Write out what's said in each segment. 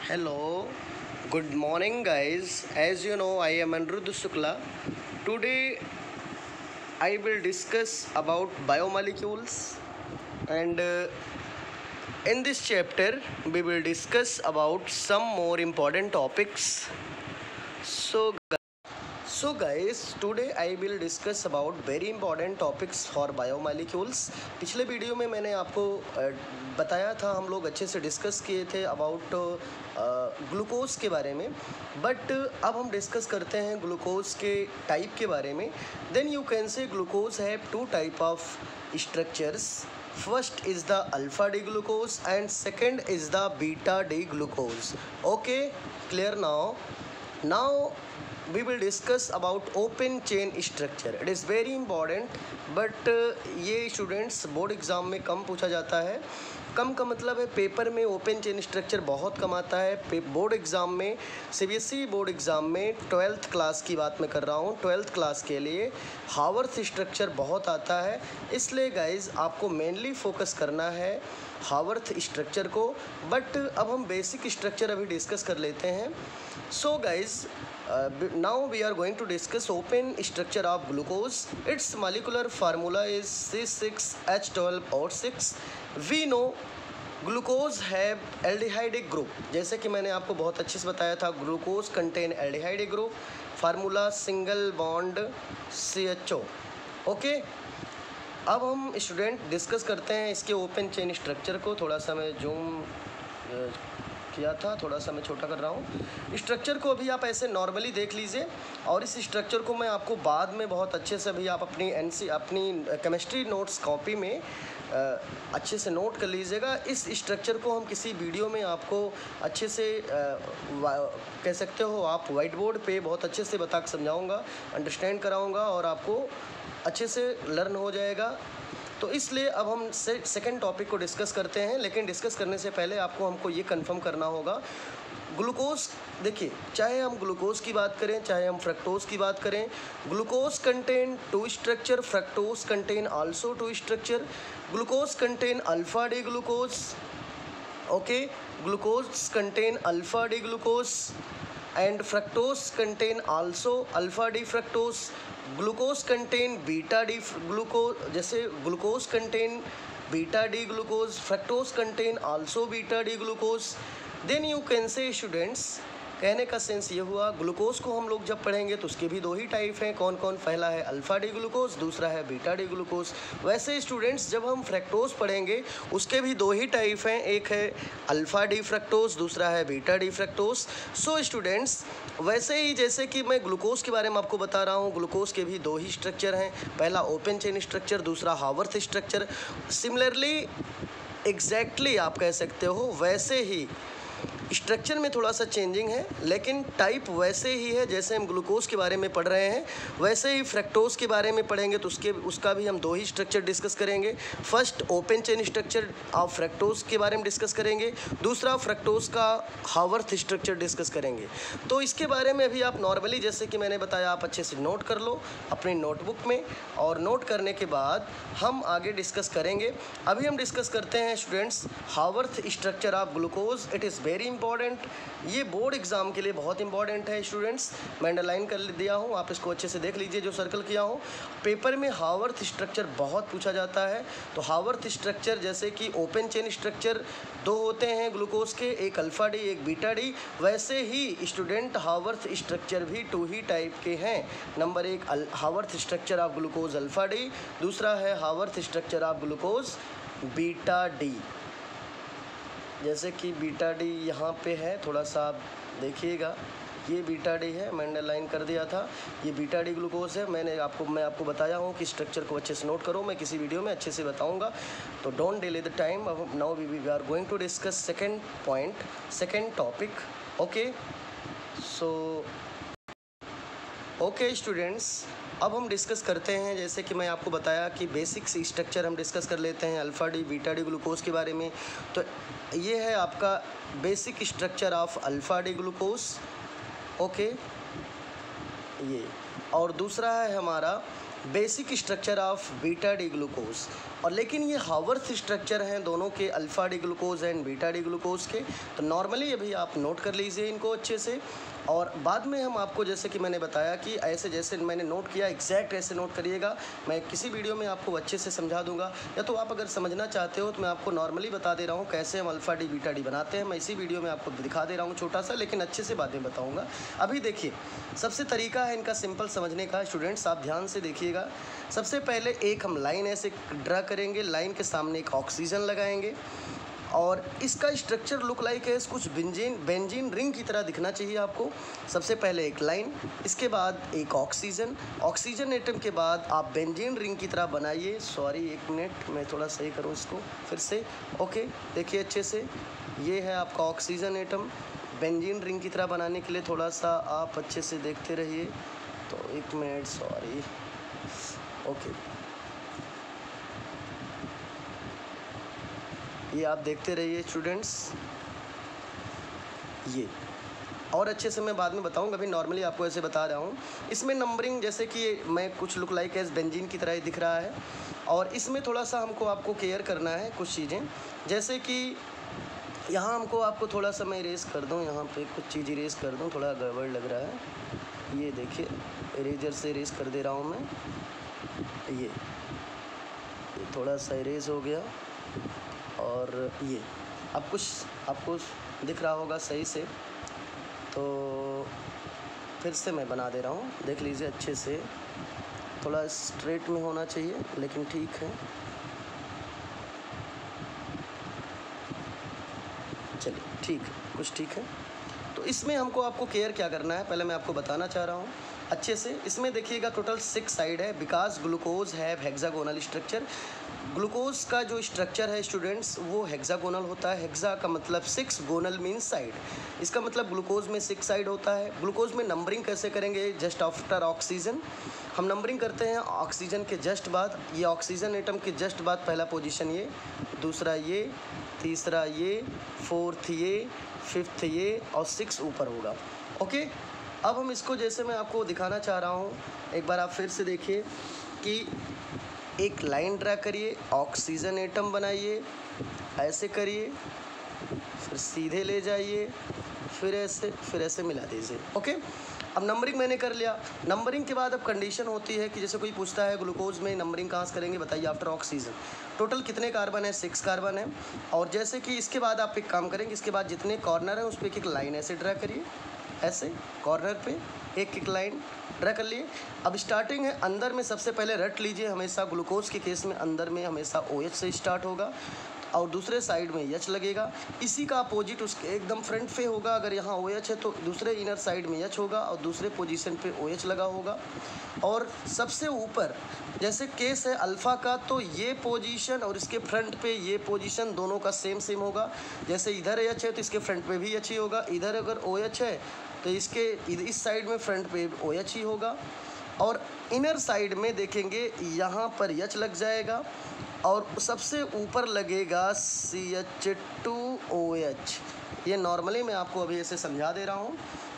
Hello, good morning, guys. As you know, I am Aniruddha Shukla. Today, I will discuss about biomolecules, and in this chapter, we will discuss about some more important topics. So, guys, today I will discuss about very important topics for biomolecules. पिछले video में मैंने आपको बताया था, हम लोग अच्छे से डिस्कस किए थे अबाउट ग्लूकोज के बारे में, बट अब हम डिस्कस करते हैं ग्लूकोज के टाइप के बारे में. Then you can say glucose have two type of structures. First is the alpha D glucose and second is the beta D glucose. Okay, clear now. Now we will discuss about open chain structure. It is very important, but ये students board exam में कम पूछा जाता है. कम का मतलब है paper में open chain structure बहुत कम आता है. बोर्ड एग्ज़ाम में, सीबीएसई बोर्ड एग्ज़ाम में 12th क्लास की बात मैं कर रहा हूँ, 12th क्लास के लिए हावर्थ स्ट्रक्चर बहुत आता है. इसलिए गाइज आपको मेनली फोकस करना है हावर्थ स्ट्रक्चर को. बट अब हम बेसिक स्ट्रक्चर अभी डिस्कस कर लेते हैं. So guys now we are going to discuss open structure of glucose. Its molecular formula is C6H12O6. We know glucose have aldehydic group. जैसे कि मैंने आपको बहुत अच्छे से बताया था, glucose contain aldehydic group. Formula single bond CHO. Okay, अब हम स्टूडेंट डिस्कस करते हैं इसके ओपन चेन स्ट्रक्चर को. थोड़ा सा मैं जूम किया था, थोड़ा सा मैं छोटा कर रहा हूँ. स्ट्रक्चर को अभी आप ऐसे नॉर्मली देख लीजिए, और इस स्ट्रक्चर को मैं आपको बाद में बहुत अच्छे से, अभी आप अपनी अपनी केमिस्ट्री नोट्स कॉपी में अच्छे से नोट कर लीजिएगा. इस स्ट्रक्चर को हम किसी वीडियो में आपको अच्छे से कह सकते हो आप वाइट बोर्ड पे बहुत अच्छे से बता के समझाऊँगा, अंडरस्टैंड कराऊँगा और आपको अच्छे से लर्न हो जाएगा. तो इसलिए अब हम सेकंड टॉपिक को डिस्कस करते हैं. लेकिन डिस्कस करने से पहले हमको ये कंफर्म करना होगा, ग्लूकोज, देखिए, चाहे हम ग्लूकोज की बात करें, चाहे हम फ्रक्टोज की बात करें, glucose contain two structure, fructose contain also two structure. Glucose contain alpha D glucose. Okay, glucose contain alpha D glucose and fructose contain also alpha D fructose. Glucose contain beta D glucose. जैसे glucose contain beta D glucose, fructose contain also beta D glucose. Then you can say students, कहने का sense ये हुआ, glucose को हम लोग जब पढ़ेंगे तो उसके भी दो ही टाइप हैं. कौन कौन? पहला है अल्फा डी ग्लूकोज, दूसरा है बीटा डी ग्लूकोज. वैसे स्टूडेंट्स जब हम फ्रक्टोज पढ़ेंगे उसके भी दो ही टाइप हैं, एक है अल्फा डी फ्रक्टोज, दूसरा है beta D fructose. So students, वैसे ही जैसे कि मैं ग्लूकोज के बारे में आपको बता रहा हूँ, ग्लूकोज के भी दो ही स्ट्रक्चर हैं, पहला ओपन चेन स्ट्रक्चर, दूसरा हावर्थ स्ट्रक्चर. सिमिलरली एग्जैक्टली आप कह सकते हो वैसे ही स्ट्रक्चर में थोड़ा सा चेंजिंग है, लेकिन टाइप वैसे ही है. जैसे हम ग्लूकोज के बारे में पढ़ रहे हैं वैसे ही फ्रक्टोज के बारे में पढ़ेंगे तो उसका भी हम दो ही स्ट्रक्चर डिस्कस करेंगे. First open chain structure of fructose के बारे में डिस्कस करेंगे, दूसरा फ्रक्टोज का हावर्थ स्ट्रक्चर डिस्कस करेंगे. तो इसके बारे में अभी आप नॉर्मली, जैसे कि मैंने बताया, आप अच्छे से नोट कर लो अपनी नोटबुक में, और नोट करने के बाद हम आगे डिस्कस करेंगे. अभी हम डिस्कस करते हैं students Haworth structure of glucose. It is very important. ये बोर्ड एग्जाम के लिए बहुत इंपॉर्टेंट है स्टूडेंट्स. मैं अंडरलाइन कर दिया हूँ, आप इसको अच्छे से देख लीजिए जो सर्कल किया हूँ. पेपर में हावर्थ स्ट्रक्चर बहुत पूछा जाता है. तो हावर्थ स्ट्रक्चर, जैसे कि ओपन चेन स्ट्रक्चर दो होते हैं ग्लूकोज के, एक अल्फा डी एक बीटा डी, वैसे ही स्टूडेंट हावर्थ स्ट्रक्चर भी टू ही टाइप के हैं. नंबर एक Haworth structure of glucose alpha D, दूसरा है Haworth structure of glucose beta D. जैसे कि बीटा डी यहाँ पे है, थोड़ा सा आप देखिएगा, ये बीटा डी है, मैंने अंडरलाइन कर दिया था. ये बीटा डी ग्लूकोज है. मैं आपको बताया हूँ कि स्ट्रक्चर को अच्छे से नोट करो, मैं किसी वीडियो में अच्छे से बताऊँगा. तो don't delay the time. Now we are going to discuss second point, second topic. Okay, so okay students, अब हम डिस्कस करते हैं. जैसे कि मैं आपको बताया कि बेसिक स्ट्रक्चर हम डिस्कस कर लेते हैं alpha D beta D glucose के बारे में. तो ये है आपका basic structure of alpha D glucose. Okay, ये, और दूसरा है हमारा basic structure of beta D glucose. और लेकिन ये हावर्थ स्ट्रक्चर हैं दोनों के, alpha D glucose and beta D glucose के। तो नॉर्मली अभी आप नोट कर लीजिए इनको अच्छे से, और बाद में हम आपको जैसे कि मैंने बताया कि ऐसे जैसे मैंने नोट किया एग्जैक्ट ऐसे नोट करिएगा। मैं किसी वीडियो में आपको अच्छे से समझा दूंगा, या तो आप अगर समझना चाहते हो तो मैं आपको नॉर्मली बता दे रहा हूँ कैसे हम अल्फ़ा डी बीटा डी बनाते हैं। मैं इसी वीडियो में आपको दिखा दे रहा हूँ छोटा सा, लेकिन अच्छे से बातें बताऊँगा। अभी देखिए, सबसे तरीका है इनका सिंपल समझने का। स्टूडेंट्स आप ध्यान से देखिएगा। सबसे पहले एक हम लाइन ऐसे ड्रा करेंगे, लाइन के सामने एक ऑक्सीजन लगाएंगे, और इसका स्ट्रक्चर लुक लाइक है कुछ बेंजीन रिंग की तरह दिखना चाहिए आपको। सबसे पहले एक लाइन, इसके बाद एक ऑक्सीजन एटम के बाद आप बेंजीन रिंग की तरह बनाइए। सॉरी, एक मिनट, मैं थोड़ा सही करूँ इसको फिर से। ओके, देखिए अच्छे से, ये है आपका ऑक्सीजन एटम। बेंजीन रिंग की तरह बनाने के लिए थोड़ा सा आप अच्छे से देखते रहिए। तो एक मिनट, सॉरी। ओके, ये आप देखते रहिए स्टूडेंट्स, ये और अच्छे से मैं बाद में बताऊंगा, अभी नॉर्मली आपको ऐसे बता रहा हूँ। इसमें नंबरिंग जैसे कि मैं कुछ लुक लाइक एज बेंजीन की तरह ही दिख रहा है, और इसमें थोड़ा सा आपको केयर करना है कुछ चीज़ें, जैसे कि यहाँ आपको थोड़ा सा मैं इरेज कर दूँ, यहाँ पे कुछ चीज़ इरेज कर दूँ, थोड़ा गड़बड़ लग रहा है। ये देखिए, इरेजर से इरेज कर दे रहा हूँ मैं। ये थोड़ा सा इरेज हो गया, और ये अब कुछ आपको दिख रहा होगा सही से। तो फिर से मैं बना दे रहा हूँ, देख लीजिए अच्छे से। थोड़ा स्ट्रेट में होना चाहिए, लेकिन ठीक है। चलिए, ठीक है, कुछ ठीक है। तो इसमें आपको केयर क्या करना है, पहले मैं आपको बताना चाह रहा हूँ अच्छे से। इसमें देखिएगा टोटल 6 साइड है, because glucose have hexagonal structure. Glucose का जो स्ट्रक्चर है स्टूडेंट्स वो हेक्सागोनल होता है। हेक्सा का मतलब 6, गोनल मीन्स साइड। इसका मतलब ग्लूकोज में 6 साइड होता है। ग्लूकोज में नंबरिंग कैसे करेंगे, जस्ट आफ्टर ऑक्सीजन हम नंबरिंग करते हैं। ऑक्सीजन के जस्ट बाद, ये ऑक्सीजन एटम के जस्ट बाद पहला पोजीशन ये, दूसरा ये, तीसरा ये, फोर्थ ये, फिफ्थ ये, और 6 ऊपर होगा। ओके, अब हम इसको जैसे मैं आपको दिखाना चाह रहा हूँ, एक बार आप फिर से देखिए कि एक लाइन ड्रा करिए, ऑक्सीजन एटम बनाइए, ऐसे करिए, फिर सीधे ले जाइए, फिर ऐसे मिला दीजिए। ओके, अब नंबरिंग मैंने कर लिया। नंबरिंग के बाद अब कंडीशन होती है कि जैसे कोई पूछता है ग्लूकोज में नंबरिंग कहाँ से करेंगे, बताइए आफ्टर ऑक्सीजन। टोटल कितने कार्बन है, 6 कार्बन है। और जैसे कि इसके बाद आप एक काम करेंगे, इसके बाद जितने कॉर्नर हैं उस पर एक लाइन ऐसे ड्रा करिए, ऐसे कॉर्नर पे एक लाइन ड्रा कर लिए। अब स्टार्टिंग है अंदर में, सबसे पहले रट लीजिए, हमेशा ग्लूकोज के केस में अंदर में हमेशा OH से स्टार्ट होगा, और दूसरे साइड में H लगेगा। इसी का अपोजिट उसके एकदम फ्रंट पे होगा। अगर यहाँ OH है तो दूसरे इनर साइड में H होगा, और दूसरे पोजीशन पे OH लगा होगा। और सबसे ऊपर जैसे केस है अल्फ़ा का, तो ये पोजीशन और इसके फ्रंट पे ये पोजीशन दोनों का सेम होगा। जैसे इधर H है तो इसके फ्रंट पे भी H ही होगा। इधर अगर OH है तो इसके इस साइड में फ्रंट पे OH ही होगा। और इनर साइड में देखेंगे यहाँ पर H लग जाएगा, और सबसे ऊपर लगेगा CH2OH। ये नॉर्मली मैं आपको अभी ऐसे समझा दे रहा हूँ।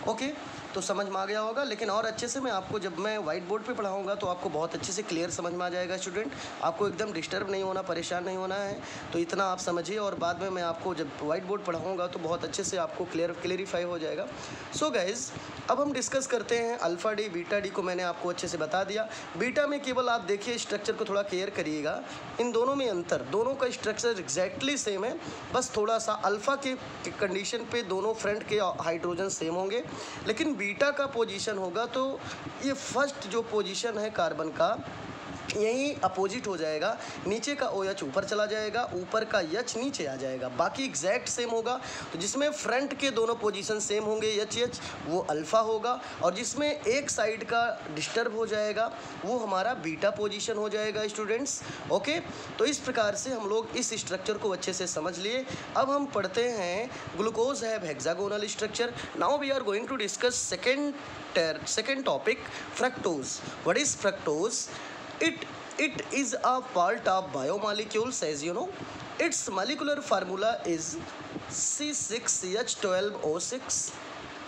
ओके, तो समझ में आ गया होगा, लेकिन और अच्छे से मैं आपको जब मैं वाइट बोर्ड पे पढ़ाऊँगा तो आपको बहुत अच्छे से क्लियर समझ में आ जाएगा स्टूडेंट। आपको एकदम डिस्टर्ब नहीं होना, परेशान नहीं होना है, तो इतना आप समझिए। और बाद में मैं आपको जब वाइट बोर्ड पढ़ाऊँगा तो बहुत अच्छे से आपको क्लेरिफाई हो जाएगा। सो गाइज, अब हम डिस्कस करते हैं अल्फ़ा डी बीटा डी को। मैंने आपको अच्छे से बता दिया। बीटा में केवल आप देखिए स्ट्रक्चर को थोड़ा केयर करिएगा। इन दोनों में अंतर, दोनों का स्ट्रक्चर एग्जैक्टली सेम है, बस थोड़ा सा अल्फ़ा के कंडीशन पे दोनों फ्रंट के हाइड्रोजन सेम होंगे, लेकिन बीटा का पोजीशन होगा तो ये फर्स्ट जो पोजीशन है कार्बन का यही अपोजिट हो जाएगा। नीचे का OH ऊपर चला जाएगा, ऊपर का H नीचे आ जाएगा, बाकी एग्जैक्ट सेम होगा। तो जिसमें फ्रंट के दोनों पोजीशन सेम होंगे H वो अल्फ़ा होगा, और जिसमें एक साइड का डिस्टर्ब हो जाएगा वो हमारा बीटा पोजीशन हो जाएगा स्टूडेंट्स। ओके, तो इस प्रकार से हम लोग इस स्ट्रक्चर को अच्छे से समझ लिए। अब हम पढ़ते हैं glucose have hexagonal structure. Now we are going to discuss second topic, fructose. What is fructose? It is a part of biomolecules, as you know. Its molecular formula is C6H12O6.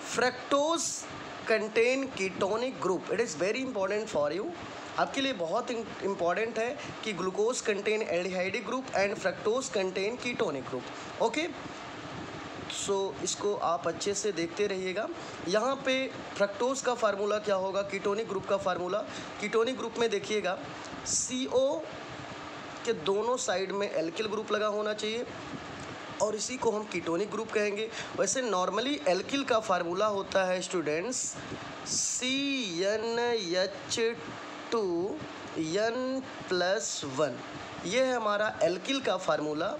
Fructose contain ketonic group. It is very important for you. आपके लिए बहुत important है कि glucose contain aldehydic group and fructose contain ketonic group. Okay, so इसको आप अच्छे से देखते रहिएगा। यहाँ पे फ्रक्टोज का फार्मूला क्या होगा, कीटोनिक ग्रुप का फार्मूला। कीटोनिक ग्रुप में देखिएगा CO के दोनों साइड में एल्किल ग्रुप लगा होना चाहिए और इसी को हम कीटोनिक ग्रुप कहेंगे। वैसे नॉर्मली एल्किल का फार्मूला होता है स्टूडेंट्स CnH2n+1। ये है हमारा एल्किल का फार्मूला।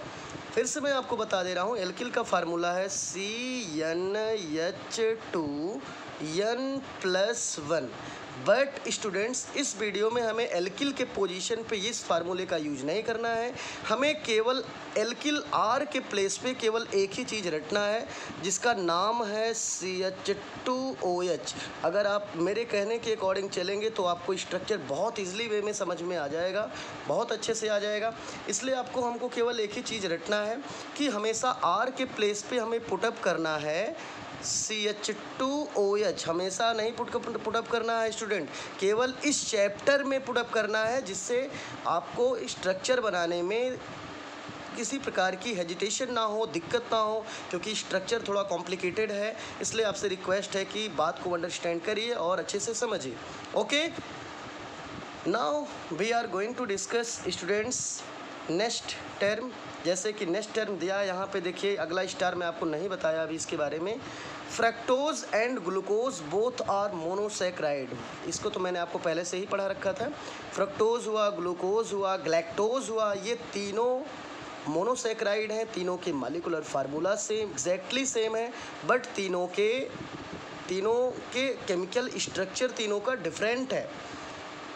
फिर से मैं आपको बता दे रहा हूँ, एल्किल का फार्मूला है CnH2n+1। बट स्टूडेंट्स इस वीडियो में हमें एल्किल के पोजीशन पे इस फार्मूले का यूज नहीं करना है। हमें केवल एल्किल R के प्लेस पे केवल एक ही चीज़ रटना है जिसका नाम है CH2OH। अगर आप मेरे कहने के अकॉर्डिंग चलेंगे तो आपको स्ट्रक्चर बहुत ईजिली वे में समझ में आ जाएगा, बहुत अच्छे से आ जाएगा। इसलिए हमको केवल एक ही चीज़ रटना है कि हमेशा R के प्लेस पे हमें पुटअप करना है CH2OH। हमेशा नहीं पुटअप करना है स्टूडेंट, केवल इस चैप्टर में पुटअप करना है, जिससे आपको स्ट्रक्चर बनाने में किसी प्रकार की हेजिटेशन ना हो, दिक्कत ना हो, क्योंकि स्ट्रक्चर थोड़ा कॉम्प्लिकेटेड है। इसलिए आपसे रिक्वेस्ट है कि बात को अंडरस्टैंड करिए और अच्छे से समझिए। Okay, now we are going to discuss students next term. जैसे कि नेक्स्ट टर्म दिया है यहाँ पे, देखिए अगला स्टार मैं आपको नहीं बताया अभी इसके बारे में। Fructose and glucose both are monosaccharide. इसको तो मैंने आपको पहले से ही पढ़ा रखा था। फ्रक्टोज हुआ, ग्लूकोज हुआ, ग्लैक्टोज हुआ, ये तीनों मोनोसैकराइड हैं। तीनों के molecular formula same exactly same है, बट तीनों के केमिकल स्ट्रक्चर तीनों का डिफरेंट है।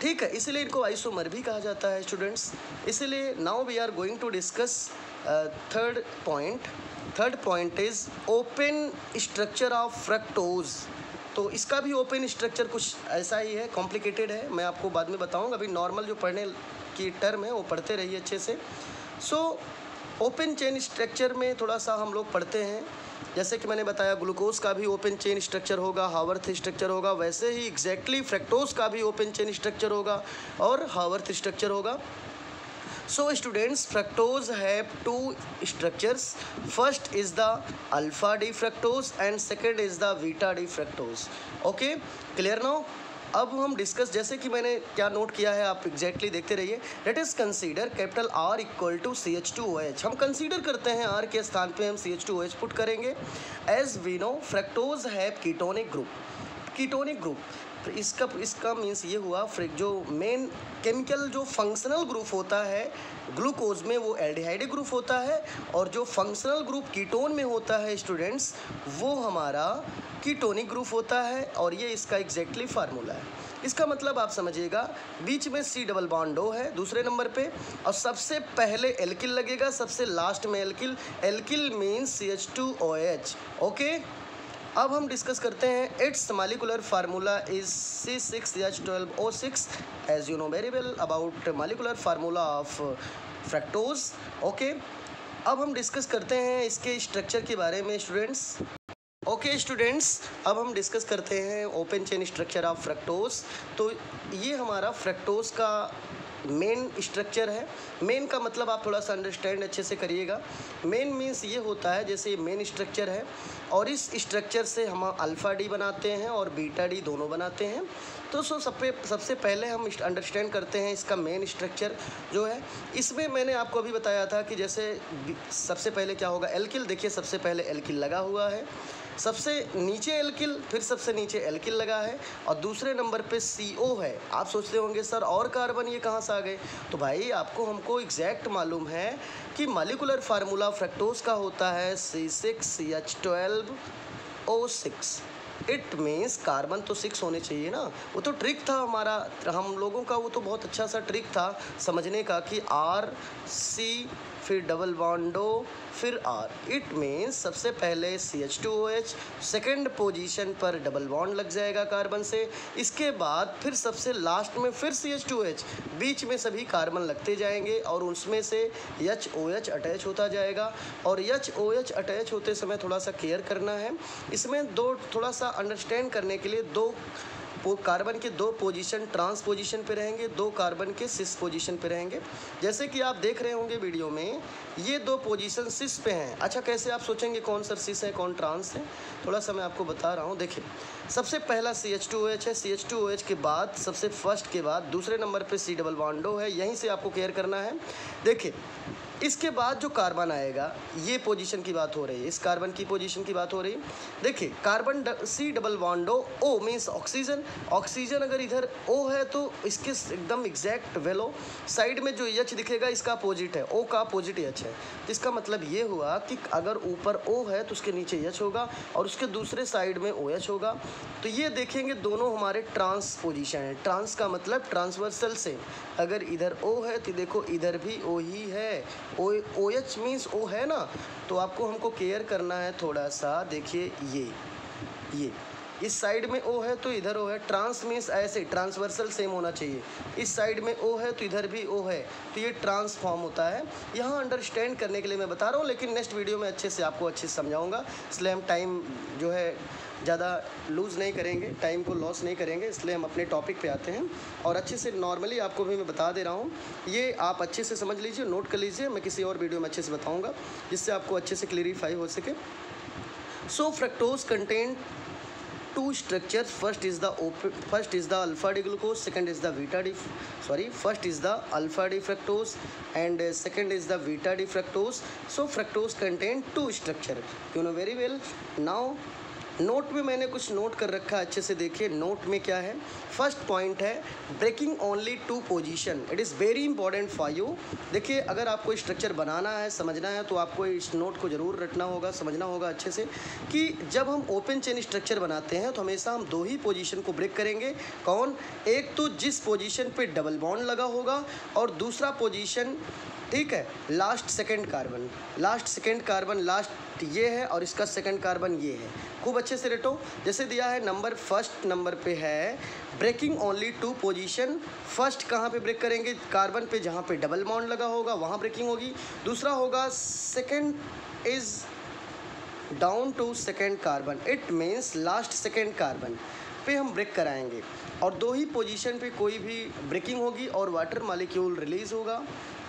ठीक है, इसीलिए इनको आइसोमर भी कहा जाता है स्टूडेंट्स। इसीलिए now we are going to discuss third point is open structure of fructose. तो इसका भी ओपन स्ट्रक्चर कुछ ऐसा ही है, कॉम्प्लिकेटेड है, मैं आपको बाद में बताऊंगा। अभी नॉर्मल जो पढ़ने की टर्म है वो पढ़ते रहिए अच्छे से। सो ओपन चेन स्ट्रक्चर में थोड़ा सा हम लोग पढ़ते हैं। जैसे कि मैंने बताया ग्लूकोज का भी ओपन चेन स्ट्रक्चर होगा, हावर्थ स्ट्रक्चर होगा, वैसे ही एग्जैक्टली फ्रक्टोज का भी ओपन चेन स्ट्रक्चर होगा और हावर्थ स्ट्रक्चर होगा। So students, fructose have two structures. First is the alpha D fructose and second is the beta D fructose. Okay, clear now? अब हम discuss, जैसे कि मैंने क्या नोट किया है आप एग्जैक्टली देखते रहिए। Let is consider capital R equal to CH2OH। हम कंसीडर करते हैं R के स्थान पे हम CH2OH पुट करेंगे। As we know fructose have ketonic group. Ketonic group इसका मीन्स ये हुआ, जो मेन केमिकल जो फंक्शनल ग्रुप होता है ग्लूकोज में वो एल्डिहाइडिक ग्रुप होता है, और जो फंक्शनल ग्रुप कीटोन में होता है स्टूडेंट्स वो हमारा कीटोनिक ग्रुप होता है। और ये इसका एग्जैक्टली फार्मूला है। इसका मतलब आप समझिएगा, बीच में C डबल बॉन्ड O है दूसरे नंबर पे, और सबसे पहले एल्किल लगेगा, सबसे लास्ट में alkyl. Alkyl means CH2OH। Okay, अब हम डिस्कस करते हैं it's molecular formula is C6H12O6। As you know very well about molecular formula of fructose. Okay, अब हम डिस्कस करते हैं इसके स्ट्रक्चर के बारे में स्टूडेंट्स। ओके स्टूडेंट्स, अब हम डिस्कस करते हैं open chain structure of fructose. तो ये हमारा फ्रक्टोज का मेन स्ट्रक्चर है। मेन का मतलब आप थोड़ा सा अंडरस्टैंड अच्छे से करिएगा। मेन मीन्स ये होता है, जैसे ये मेन स्ट्रक्चर है और इस स्ट्रक्चर से हम अल्फ़ा डी बनाते हैं और बीटा डी दोनों बनाते हैं। तो सबसे पहले हम अंडरस्टैंड करते हैं इसका मेन स्ट्रक्चर जो है। इसमें मैंने आपको अभी बताया था कि जैसे सबसे पहले क्या होगा, एल्किल। देखिए सबसे पहले एल्किल लगा हुआ है, सबसे नीचे एल्किल, फिर सबसे नीचे एल्किल लगा है, और दूसरे नंबर पे CO है। आप सोचते होंगे सर और कार्बन ये कहाँ से आ गए? तो भाई हमको एग्जैक्ट मालूम है कि मॉलिक्यूलर फार्मूला फ्रक्टोज का होता है C6H12O6। इट मीन्स कार्बन तो 6 होने चाहिए ना। वो तो ट्रिक था हमारा, हम लोगों का, वो तो बहुत अच्छा सा ट्रिक था समझने का कि RC फिर डबल बॉन्ड O फिर R। इट मीन्स सबसे पहले CH2OH, सेकेंड पोजीशन पर डबल बॉन्ड लग जाएगा कार्बन से। इसके बाद फिर सबसे लास्ट में फिर CH2OH, बीच में सभी कार्बन लगते जाएंगे और उसमें से HOH अटैच होता जाएगा। और HOH अटैच होते समय थोड़ा सा केयर करना है। इसमें थोड़ा सा अंडरस्टैंड करने के लिए दो कार्बन के 2 पोजीशन ट्रांस पोजीशन पे रहेंगे, 2 कार्बन के सिस पोजीशन पे रहेंगे। जैसे कि आप देख रहे होंगे वीडियो में, ये 2 पोजीशन सिस पे हैं। अच्छा, कैसे आप सोचेंगे कौन सा सिस है कौन ट्रांस है, थोड़ा सा मैं आपको बता रहा हूँ। देखिए, सबसे पहला CH2OH है, CH2OH के बाद सबसे फर्स्ट के बाद दूसरे नंबर पे C डबल बॉन्ड O है, यहीं से आपको केयर करना है। देखिए, इसके बाद जो कार्बन आएगा, ये पोजीशन की बात हो रही है, इस कार्बन की पोजीशन की बात हो रही है। देखिए, carbon C double bond O means oxygen. Oxygen अगर इधर O है तो इसके एकदम एग्जैक्ट वेलो साइड में जो H दिखेगा इसका अपोजिट है, O का अपोजिट H है। इसका मतलब ये हुआ कि अगर ऊपर O है तो उसके नीचे H होगा और उसके दूसरे साइड में OH होगा। तो ये देखेंगे दोनों हमारे ट्रांस पोजीशन है। ट्रांस का मतलब ट्रांसवर्सल से, अगर इधर O है तो देखो इधर भी O ही है, OH मीन्स O है ना। तो आपको हमको केयर करना है थोड़ा सा। देखिए, ये इस साइड में O है तो इधर O है। ट्रांस मीन्स ऐसे ट्रांसवर्सल सेम होना चाहिए, इस साइड में O है तो इधर भी O है, तो ये ट्रांसफॉर्म होता है। यहाँ अंडरस्टैंड करने के लिए मैं बता रहा हूँ, लेकिन नेक्स्ट वीडियो में अच्छे से आपको अच्छे से समझाऊंगा, इसलिए हम टाइम जो है ज़्यादा लूज़ नहीं करेंगे, टाइम को लॉस नहीं करेंगे, इसलिए हम अपने टॉपिक पे आते हैं। और अच्छे से नॉर्मली आपको भी मैं बता दे रहा हूँ, ये आप अच्छे से समझ लीजिए, नोट कर लीजिए, मैं किसी और वीडियो में अच्छे से बताऊँगा जिससे आपको अच्छे से क्लियरिफाई हो सके। सो fructose contain 2 structures. First is the alpha D glucose, second is the first is the alpha D fructose and second is the beta D fructose. So fructose contain 2 structure, you know very well. Now note में मैंने कुछ note कर रखा है, अच्छे से देखिए note में क्या है। फर्स्ट पॉइंट है breaking only 2 position, it is very important for you. देखिए, अगर आपको स्ट्रक्चर बनाना है, समझना है, तो आपको इस नोट को ज़रूर रटना होगा, समझना होगा अच्छे से कि जब हम ओपन चेन स्ट्रक्चर बनाते हैं तो हमेशा हम 2 ही पोजीशन को ब्रेक करेंगे। कौन? एक तो जिस पोजीशन पे डबल बॉन्ड लगा होगा और दूसरा पोजीशन, ठीक है, लास्ट सेकंड कार्बन लास्ट ये है और इसका सेकंड कार्बन ये है। खूब अच्छे से रटो। जैसे दिया है नंबर, फर्स्ट नंबर पे है ब्रेकिंग ओनली 2 पोजीशन। फर्स्ट कहाँ पे ब्रेक करेंगे? कार्बन पे जहाँ पे डबल बॉन्ड लगा होगा वहाँ ब्रेकिंग होगी। दूसरा होगा second is down to second carbon, it means last second carbon पे हम ब्रेक कराएंगे और 2 ही पोजीशन पे कोई भी ब्रेकिंग होगी और वाटर मॉलिक्यूल रिलीज़ होगा।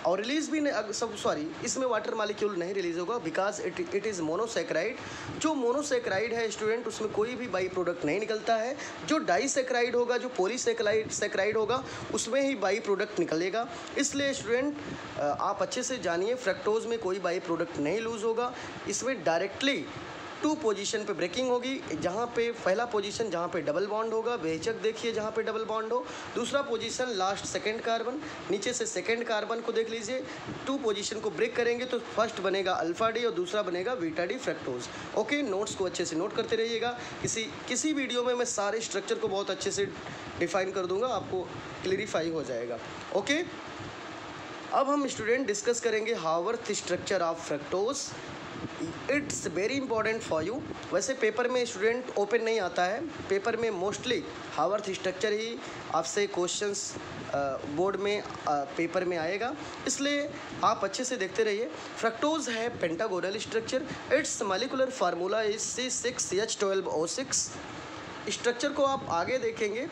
और रिलीज़ भी नहीं, इसमें वाटर मॉलिक्यूल नहीं रिलीज़ होगा बिकॉज इट इज़ मोनोसेक्राइड। जो मोनोसेक्राइड है स्टूडेंट, उसमें कोई भी बाई प्रोडक्ट नहीं निकलता है। जो डाईसेक्राइड होगा, जो पॉलीसेक्राइड होगा, उसमें ही बाई प्रोडक्ट निकलेगा। इसलिए स्टूडेंट आप अच्छे से जानिए, फ्रक्टोज में कोई बाई प्रोडक्ट नहीं लूज़ होगा। इसमें डायरेक्टली 2 पोजीशन पे ब्रेकिंग होगी। जहाँ पे पहला पोजीशन जहाँ पे डबल बॉन्ड होगा, बेहिचक देखिए जहाँ पे डबल बॉन्ड हो। दूसरा पोजीशन लास्ट सेकंड कार्बन, नीचे से सेकंड कार्बन को देख लीजिए। 2 पोजीशन को ब्रेक करेंगे तो फर्स्ट बनेगा अल्फा डी और दूसरा बनेगा beta D fructose. Okay, notes को अच्छे से नोट करते रहिएगा। किसी वीडियो में मैं सारे स्ट्रक्चर को बहुत अच्छे से डिफाइन कर दूँगा, आपको क्लियरिफाई हो जाएगा। ओके, अब हम स्टूडेंट डिस्कस करेंगे Haworth structure of fructose. It's very important for you. वैसे पेपर में स्टूडेंट ओपन नहीं आता है, पेपर में मोस्टली हावर्थ स्ट्रक्चर ही आपसे क्वेश्चंस बोर्ड में पेपर में आएगा, इसलिए आप अच्छे से देखते रहिए। फ्रक्टोज है pentagonal structure. It's molecular formula is C6H12O6। Structure को आप आगे देखेंगे,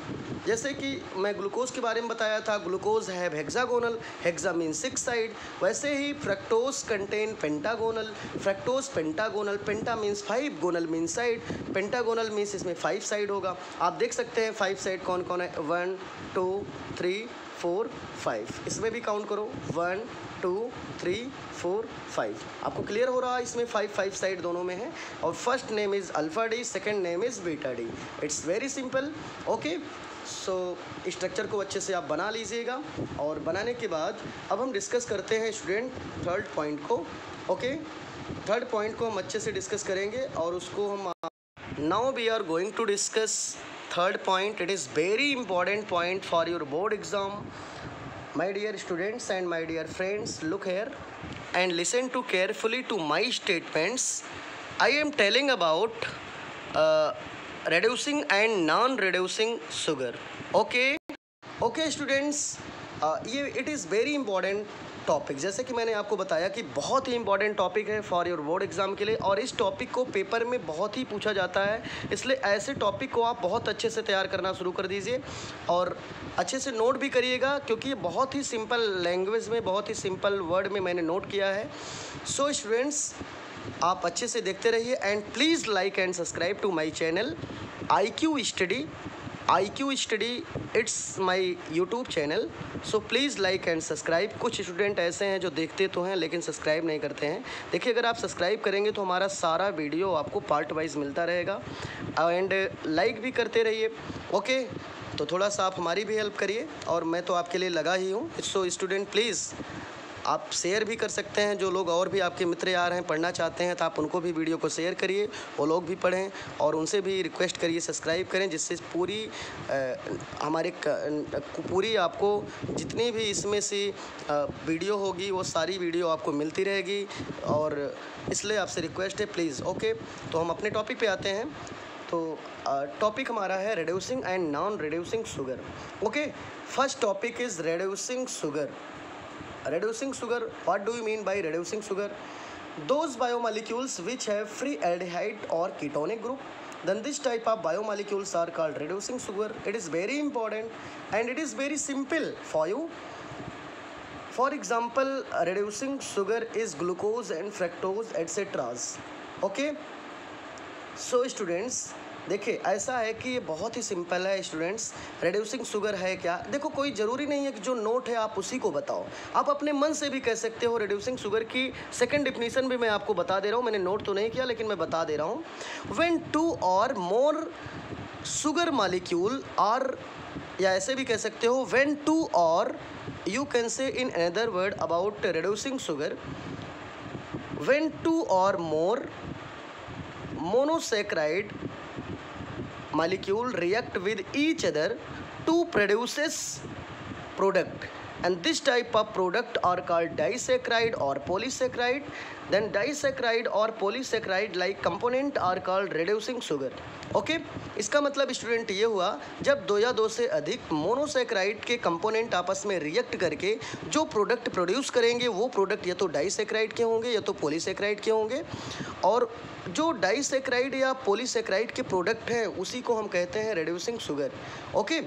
जैसे कि मैं ग्लूकोज के बारे में बताया था, ग्लूकोज है हेक्सागोनल, हेक्सा मीन्स 6 साइड। वैसे ही fructose contain pentagonal, fructose pentagonal, penta means 5, gonal means side, pentagonal means इसमें 5 साइड होगा। आप देख सकते हैं 5 साइड कौन कौन है, 1 2 3 4 5। इसमें भी काउंट करो, 1 2 3 4 5। आपको क्लियर हो रहा है, इसमें 5 साइड दोनों में है। और first name is alpha D, second name is beta D. It's very simple. Okay, so structure को अच्छे से आप बना लीजिएगा। और बनाने के बाद अब हम डिस्कस करते हैं स्टूडेंट थर्ड पॉइंट को। ओके, थर्ड पॉइंट को हम अच्छे से डिस्कस करेंगे और उसको हम now we are going to discuss third point. It is very important point for your board exam. My dear students and my dear friends, look here and listen to carefully to my statements. I am telling about reducing and non-reducing sugar. Okay students, it is very important topic, जैसे कि मैंने आपको बताया कि बहुत ही important topic है for your board exam के लिए, और इस टॉपिक को पेपर में बहुत ही पूछा जाता है, इसलिए ऐसे टॉपिक को आप बहुत अच्छे से तैयार करना शुरू कर दीजिए और अच्छे से नोट भी करिएगा, क्योंकि ये बहुत ही सिंपल लैंग्वेज में, बहुत ही सिंपल वर्ड में मैंने नोट किया है। सो स्टूडेंट्स, आप अच्छे से देखते रहिए and please like and subscribe to my channel IQ study, it's my YouTube channel. So please like and subscribe. कुछ स्टूडेंट ऐसे हैं जो देखते तो हैं लेकिन सब्सक्राइब नहीं करते हैं। देखिए, अगर आप सब्सक्राइब करेंगे तो हमारा सारा वीडियो आपको पार्ट वाइज मिलता रहेगा, एंड लाइक भी करते रहिए। ओके, तो थोड़ा सा आप हमारी भी हेल्प करिए, और मैं तो आपके लिए लगा ही हूँ। सो स्टूडेंट, प्लीज़ आप शेयर भी कर सकते हैं, जो लोग और भी आपके मित्र यार हैं पढ़ना चाहते हैं तो आप उनको भी वीडियो को शेयर करिए, वो लोग भी पढ़ें, और उनसे भी रिक्वेस्ट करिए सब्सक्राइब करें, जिससे पूरी आपको जितनी भी इसमें से वीडियो होगी वो सारी वीडियो आपको मिलती रहेगी, और इसलिए आपसे रिक्वेस्ट है प्लीज़। ओके, तो हम अपने टॉपिक पे आते हैं। तो टॉपिक हमारा है reducing and non reducing sugar. Okay, first topic is reducing sugar. Reducing sugar, what do you mean by reducing sugar? Those biomolecules which have free aldehyde or ketonic group, then this type of biomolecules are called reducing sugar. It is very important and it is very simple for you. For example, reducing sugar is glucose and fructose etc. Okay, so students, देखिए ऐसा है कि ये बहुत ही simple है students. Reducing sugar है क्या? देखो, कोई ज़रूरी नहीं है कि जो नोट है आप उसी को बताओ, आप अपने मन से भी कह सकते हो। रिड्यूसिंग शुगर की सेकंड डिफिनीशन भी मैं आपको बता दे रहा हूँ, मैंने नोट तो नहीं किया लेकिन मैं बता दे रहा हूँ। When 2 or more sugar molecule are, या ऐसे भी कह सकते हो when 2 or you can say in another word about reducing sugar, when 2 or more monosaccharide molecule react with each other to produces product, and this type of product are called disaccharide or polysaccharide. Then disaccharide or polysaccharide like component are called reducing sugar. Okay, इसका मतलब student ये हुआ, जब 2 या 2 से अधिक monosaccharide के component आपस में रिएक्ट करके जो प्रोडक्ट प्रोड्यूस करेंगे वो प्रोडक्ट या तो डाइसैक्राइड के होंगे या तो पॉलीसैक्राइड के होंगे, और जो डाइसैक्राइड या पॉलीसैक्राइड के प्रोडक्ट हैं उसी को हम कहते हैं रिड्यूसिंग शुगर। ओके,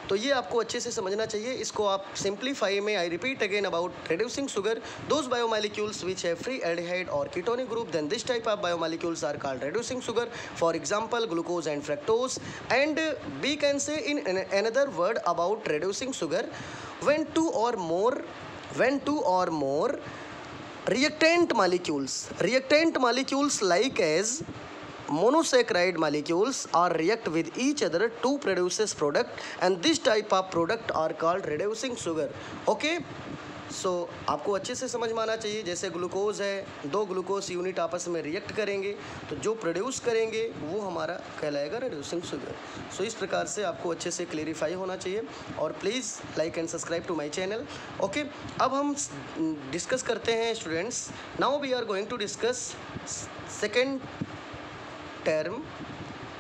तो ये आपको अच्छे से समझना चाहिए। इसको आप सिंप्लीफाई में, I repeat again about reducing sugar, those biomolecules which have free aldehyde or ketonic group, then this type of biomolecules are called reducing sugar. For example glucose and fructose, and we can say in another word about reducing sugar, when 2 or more reactant molecules like as monosaccharide molecules are react with each other to produces product, and this type of product are called reducing sugar. Okay, सो आपको अच्छे से समझ में आना चाहिए। जैसे glucose है, 2 glucose unit आपस में रिएक्ट करेंगे तो जो प्रोड्यूस करेंगे वो हमारा कहलाएगा रिड्यूसिंग शुगर। सो इस प्रकार से आपको अच्छे से क्लेरिफाई होना चाहिए, और please like and subscribe to my channel. Okay, अब हम डिस्कस करते हैं students. Now we are going to discuss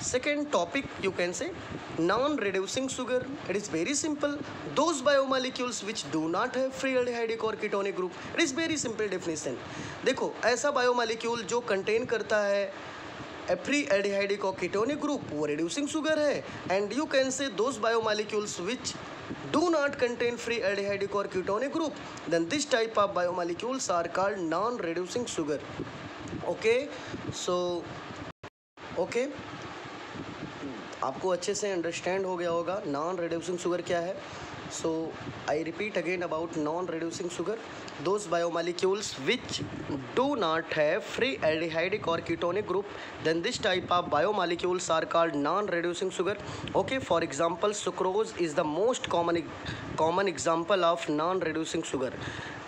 second topic, you can say non-reducing sugar. It is very simple. Those biomolecules which do not have free aldehydic or ketonic group. It is very simple definition. देखो, ऐसा biomolecule जो contain करता है free aldehydic or ketonic group वो reducing sugar है, and you can से those biomolecules which do not contain free aldehydic or ketonic group, then this type of biomolecules are called non-reducing sugar. Okay, so okay, आपको अच्छे से understand हो गया होगा non reducing sugar क्या है। So I repeat again about non reducing sugar, those biomolecules which do not have free aldehydic or ketonic group, then this type of biomolecules are called non reducing sugar. Okay, for example sucrose is the most common example of non reducing sugar.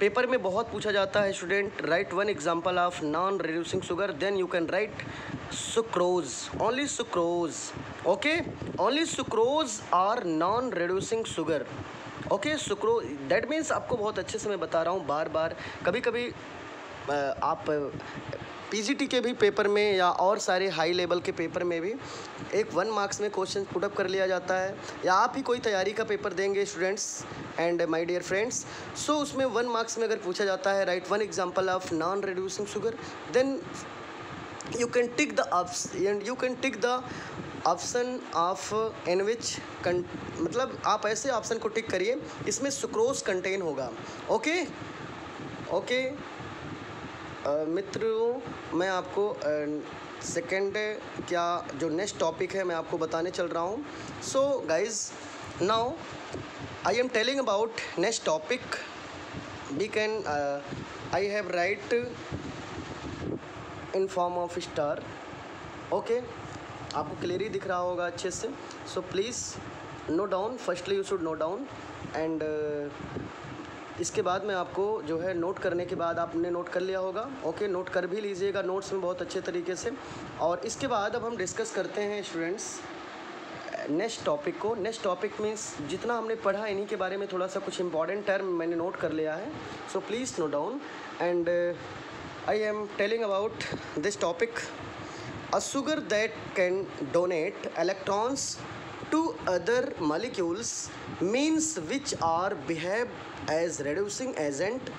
Paper में बहुत पूछा जाता है student, write 1 example of non reducing sugar, then you can write sucrose, only sucrose. Okay, only sucrose are non reducing sugar. Okay, sucrose that means, आपको बहुत अच्छे से मैं बता रहा हूँ बार बार, कभी कभी आप पीजीटी के भी पेपर में या और सारे हाई लेवल के पेपर में भी एक 1 मार्क्स में क्वेश्चन पुटअप कर लिया जाता है, या आप ही कोई तैयारी का पेपर देंगे students and my dear friends, so उसमें 1 मार्क्स में अगर पूछा जाता है write 1 example of non reducing sugar, then you can tick the option of in which मतलब आप ऐसे ऑप्शन को टिक करिए इसमें सुक्रोज कंटेन होगा। ओके मित्रों, मैं आपको सेकेंड क्या जो नेक्स्ट टॉपिक है मैं आपको बताने चल रहा हूँ। So guys now I am telling about next topic. We can I have write in form of star. Okay, आपको क्लियरली दिख रहा होगा अच्छे से। So please note down, firstly you should note down and इसके बाद मैं आपको जो है नोट करने के बाद आपने नोट कर लिया होगा। ओके, नोट कर भी लीजिएगा नोट्स में बहुत अच्छे तरीके से। और इसके बाद अब हम डिस्कस करते हैं स्टूडेंट्स नेक्स्ट टॉपिक को। नेक्स्ट टॉपिक मीन्स जितना हमने पढ़ा इन्हीं के बारे में थोड़ा सा कुछ इंपॉर्टेंट टर्म मैंने नोट कर लिया है। सो please note down and I am telling about this topic. A sugar that can donate electrons to other molecules means which are behave as reducing agent,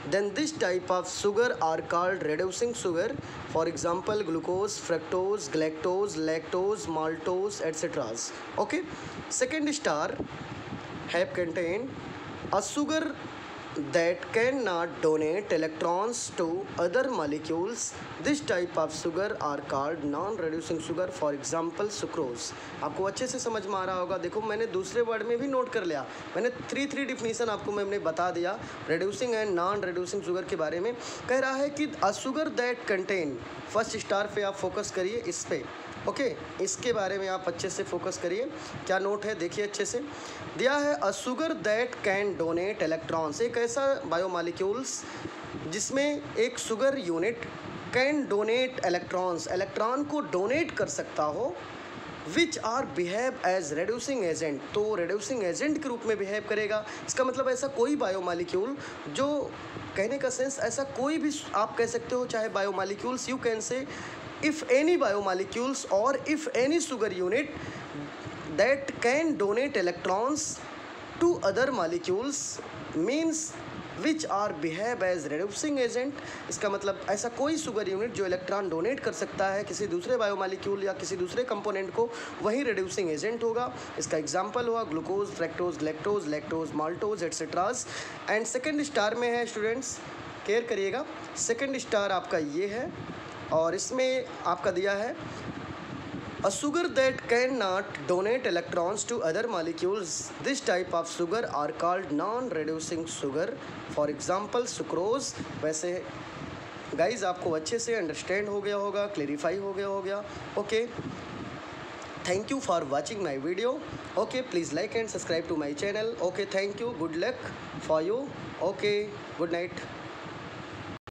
then this type of sugar are called reducing sugar. For example, glucose, fructose, galactose, lactose, maltose, etc. Okay. Second star have contained a sugar that cannot donate electrons to other molecules. This type of sugar are called non-reducing sugar. For example, sucrose. आपको अच्छे से समझ में आ रहा होगा। देखो मैंने दूसरे वर्ड में भी नोट कर लिया, मैंने थ्री डिफिनीसन आपको मैंने बता दिया reducing and non reducing sugar के बारे में। कह रहा है कि a sugar that contain, first star पे आप फोकस करिए इस पे। ओके, इसके बारे में आप अच्छे से फोकस करिए। क्या नोट है देखिए अच्छे से दिया है। A sugar that can donate electrons, एक ऐसा बायोमॉलिक्यूल्स जिसमें एक sugar unit can donate electrons, electron को डोनेट कर सकता हो, which are behave as reducing agent, तो रेड्यूसिंग एजेंट के रूप में बिहेव करेगा। इसका मतलब ऐसा कोई बायोमॉलिक्यूल जो, कहने का सेंस ऐसा कोई भी आप कह सकते हो, चाहे बायोमॉलिक्यूल्स यू कैन से if any biomolecules or if any sugar unit that can donate electrons to other molecules means which are behave as reducing agent। इसका मतलब ऐसा कोई शुगर यूनिट जो इलेक्ट्रॉन डोनेट कर सकता है किसी दूसरे बायोमॉलिक्यूल या किसी दूसरे कंपोनेंट को, वही रिड्यूसिंग एजेंट होगा। इसका एग्जांपल हुआ glucose, fructose, galactose, lactose, maltose etceteras. And second star में है स्टूडेंट्स, केयर करिएगा, सेकेंड स्टार आपका ये है और इसमें आपका दिया है a sugar that can not donate electrons to other molecules, this type of sugar are called non reducing sugar. For example sucrose. वैसे गाइज आपको अच्छे से अंडरस्टैंड हो गया होगा, क्लेरिफाई हो गया। Okay, thank you for watching my video. Okay, please like and subscribe to my channel. Okay, thank you, good luck for you. Okay, good night.